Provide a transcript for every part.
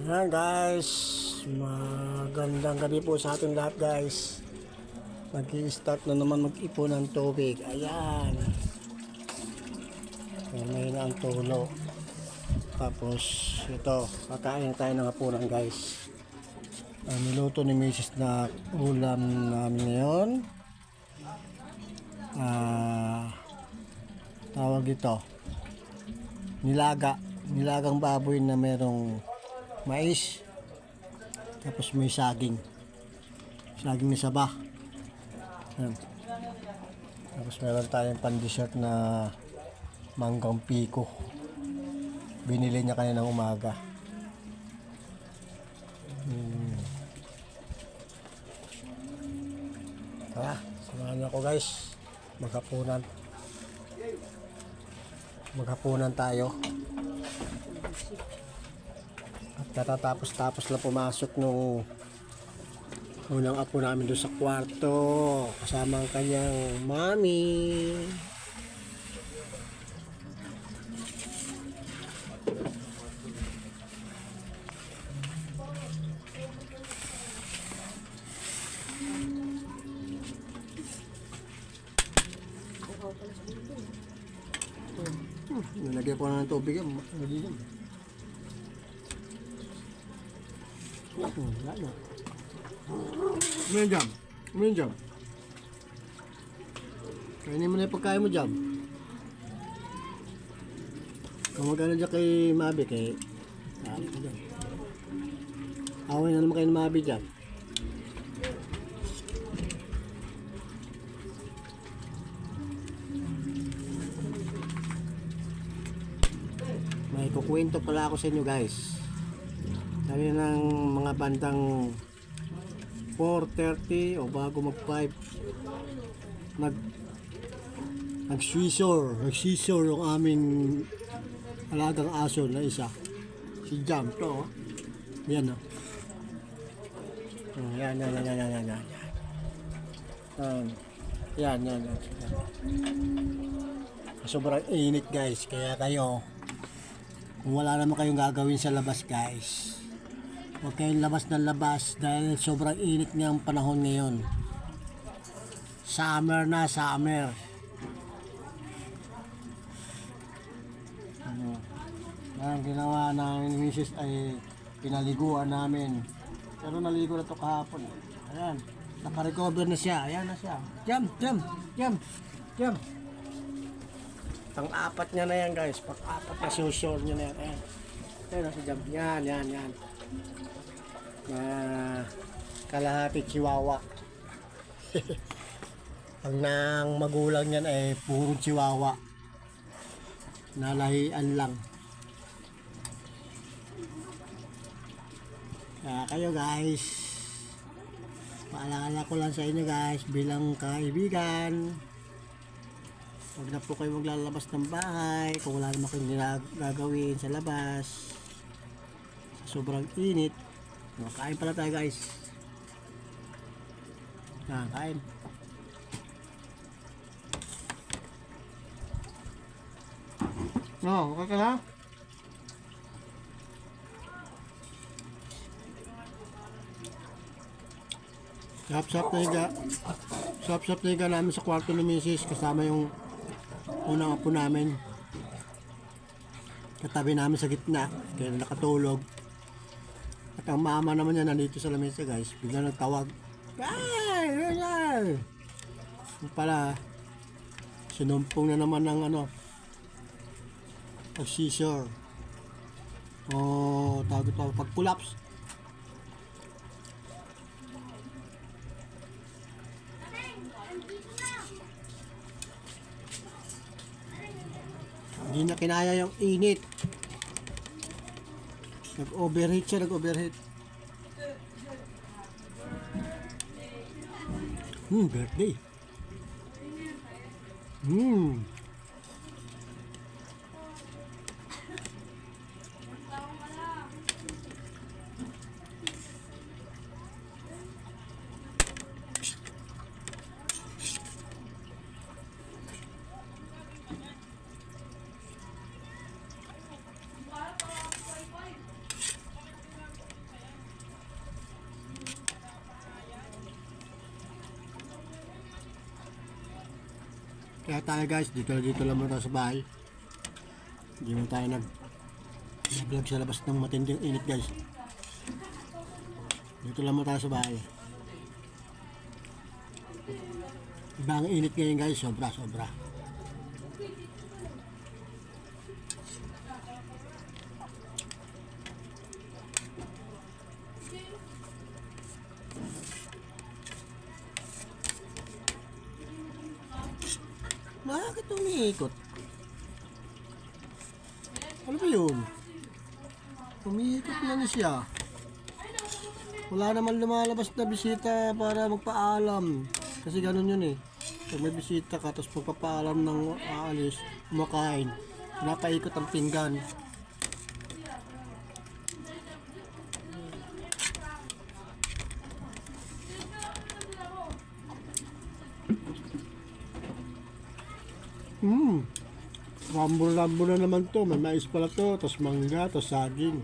Ayan guys, magandang gabi po sa ating lahat guys. Mag-i-start na naman mag-ipon ng tubig. Ayan, may na ang tulo. Tapos ito, kakain tayo ng hapunan guys. Niluto ni Mrs. na ulam namin ngayon. Tawag ito nilagang baboy na merong mais, tapos may saging na saba. Ayan. Tapos meron tayong pan-dessert na manggang piko, binili niya kanina ng umaga. Tara, samahan niyo ako guys, maghapunan tayo. At katatapos lang pumasok nung unang apo namin doon sa kwarto kasama ang kanyang mami. Nalagyan ko na ng tubig yan. Wala na. Umayan jam. Kainin mo na yung pagkain mo jam. Kung magkano dyan kay Mabi, kay away na naman kayo ng Mabi jam. May kukwento pala ako sa inyo guys. Sabi ng mga bandang 4:30 o bago mag 5 nag-scissor yung aming alagang aso na isa, si Jam to. Yan o. Yan. Sobrang init guys, kaya kayo kung wala naman kayong gagawin sa labas guys, huwag kayong labas ng labas dahil sobrang init ng panahon ngayon. Summer na, summer. Ang ginawa namin ni Mrs. ay pinaliguan namin. Pero naligo na ito kahapon. Ayan, nakarecover na siya. Ayan na siya. Jam. Pang-apat niya na yan guys. Pang-apat na susur niya na yan. Ayan. Ayan na si Jam. Yan. Kalahati chihuahua. Ang nang magulang niyan ay puro chihuahua. Nalahian lang. Kaya kayo guys, paalala ko lang sa inyo guys bilang kaibigan, huwag na po kayo maglalabas ng bahay kung wala naman kayong gagawin sa labas sa sobrang init. Kain pala tayo guys. Kain. Okay ka na? Sap-sap na higa namin sa kwarto ni Mrs. kasama yung unang apo namin. Katabi namin sa gitna, kaya nakatulog. At ang mama naman niya nandito sa lamesa guys, bigla nagtawag. Ay! Pala, sinumpong na naman ng pag-scissor. Pag-pull-ups. Hindi na kinaya yung init. Nag-overheat siya. Birthday. Kaya tayo guys, dito lang muna tayo sa bahay. Hindi mo tayo nag-vlog sa labas ng matinding init guys. Dito lang muna tayo sa bahay. Iba ang init ngayon guys, sobra. Bakit umiikot? Ano ba yun? Umiikot na siya. Wala naman lumalabas na bisita para magpaalam. Kasi ganun yun eh. Pag may bisita ka, tapos magpapaalam ng aalis, kumakain, pinapaikot ang pinggan. Rambo na naman to. May mais pala to, tapos mangga, tapos saging.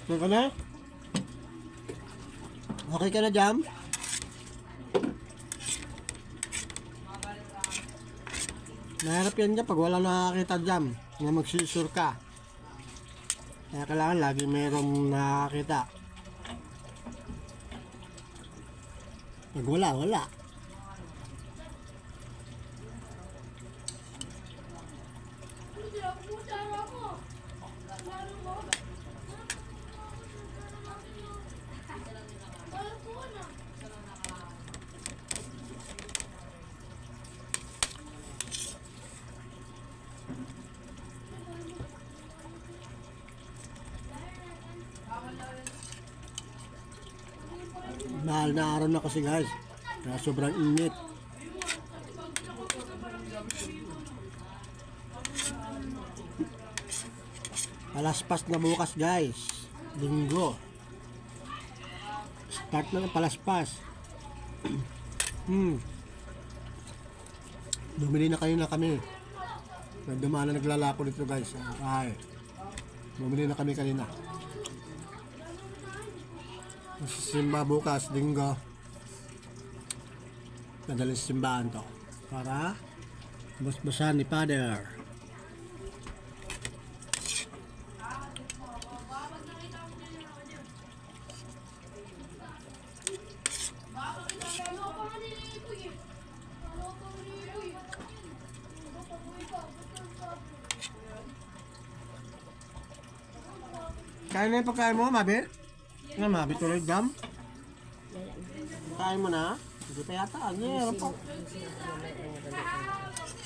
Saan ka na? Okay ka na, Jam? Mahirap yan dyan pag wala nakakita dyan na magsisure ka. Kaya kailangan lagi mayroong nakakita. Pag wala. Mahal na araw na kasi guys. Kaya sobrang init. Palaspas na bukas guys. Linggo. Start na ng palaspas. Bumili na kayo na kami. Dumaan na naglalako dito guys. Ay. Bumili na kami kanina. Simba bukas, linggo. Nadalhin sa simbahan to para basbasan ni Father. Kain na yung pagkain mo, Mabi? Nga, Mabi tuloy, Jam? Kain mo na? Hindi pa yata. Meron pa.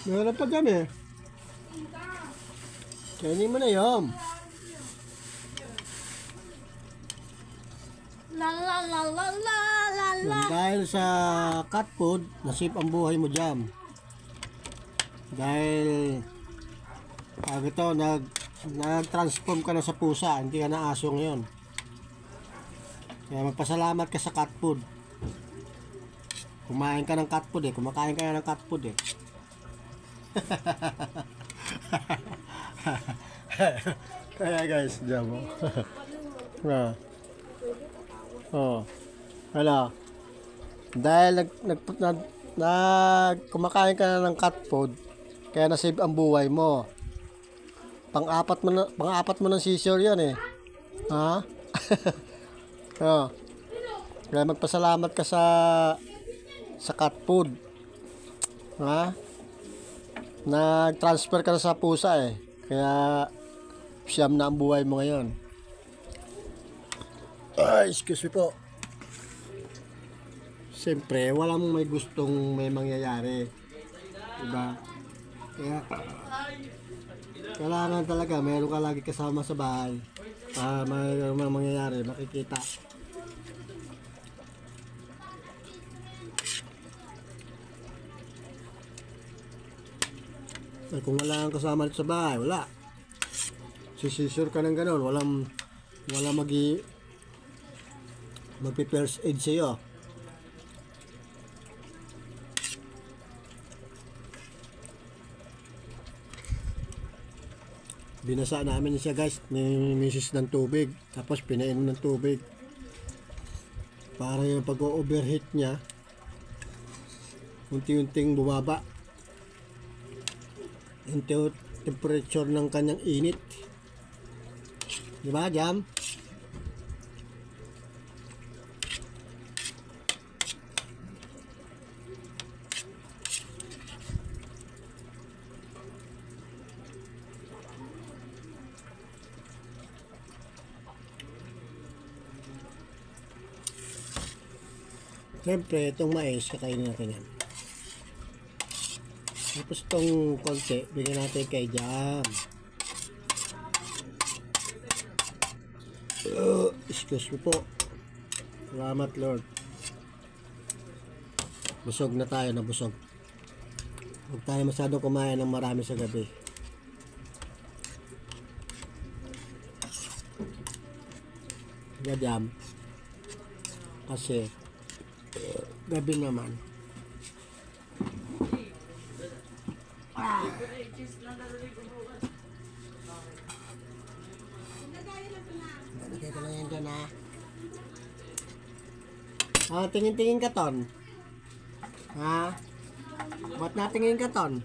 Meron pa, Jam eh. Kainin mo na yun. Dahil sa cat food, nasip ang buhay mo, Jam. Dahil nag-transform ka na sa pusa, hindi ka na aso ngayon. Kaya magpasalamat ka sa cat food. Kumain ka ng cat food eh. Kumakain ka ng cat food eh. Kaya guys, diyan mo. Hala. Dahil kumakain ka na ng cat food, kaya nasave ang buhay mo. Pang-apat mo ng seizure yan eh. Ha? Kaya magpasalamat ka sa cat food. Ha? Nag-transfer ka na sa pusa eh. Kaya siyam na ang buhay mo ngayon. Ay, excuse me po. Siyempre, walang may gustong may mangyayari. Diba? Kaya kailangan talaga meron ka lagi kasama sa bahay. May mangyayari, makikita. Ay, kung wala kang kasama dito sa bahay, wala. Sisisure ka ng gano'n, walang magpi-first aid sa'yo. Binasa namin siya guys ni misis ng tubig. Tapos pinainom ng tubig. Para yung pag-overheat niya, unti-unting bumaba. Yung temperature ng kanyang init. Diba, Jam? Siyempre, itong mais, kakainin natin yan. Tapos itong konti, bigyan natin kay Jam. Excuse me po. Salamat, Lord. Busog na tayo, nabusog. Huwag tayo masyadong kumain ng marami sa gabi. Diba, Jam? Kasi, gabi naman. Lagay ko lang yan dyan, ha. Tingin-tingin ka, Ton. Ha? Ba't natingin ka, Ton?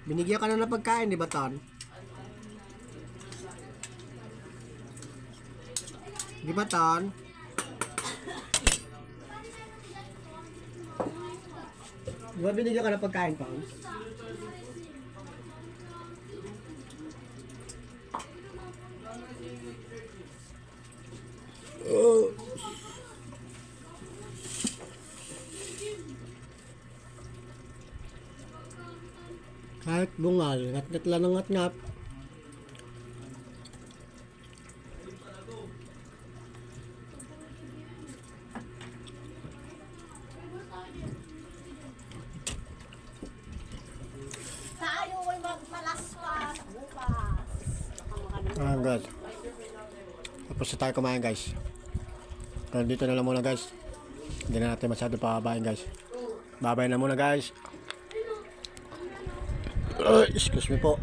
Binigyan ka na ng pagkain, di ba, Ton? Di ba, Ton? Di ba binigyan ka ng pagkain, Ton? Kahit bungal, ngat-ngat lang ng ngat-ngat. Tayo ay magpalaspas bukas. Good. Tapos na tayo kumain, guys. Pero dito na lang muna, guys. Hindi na natin masyado pababain, guys. Babay na muna, guys. Excuse me po.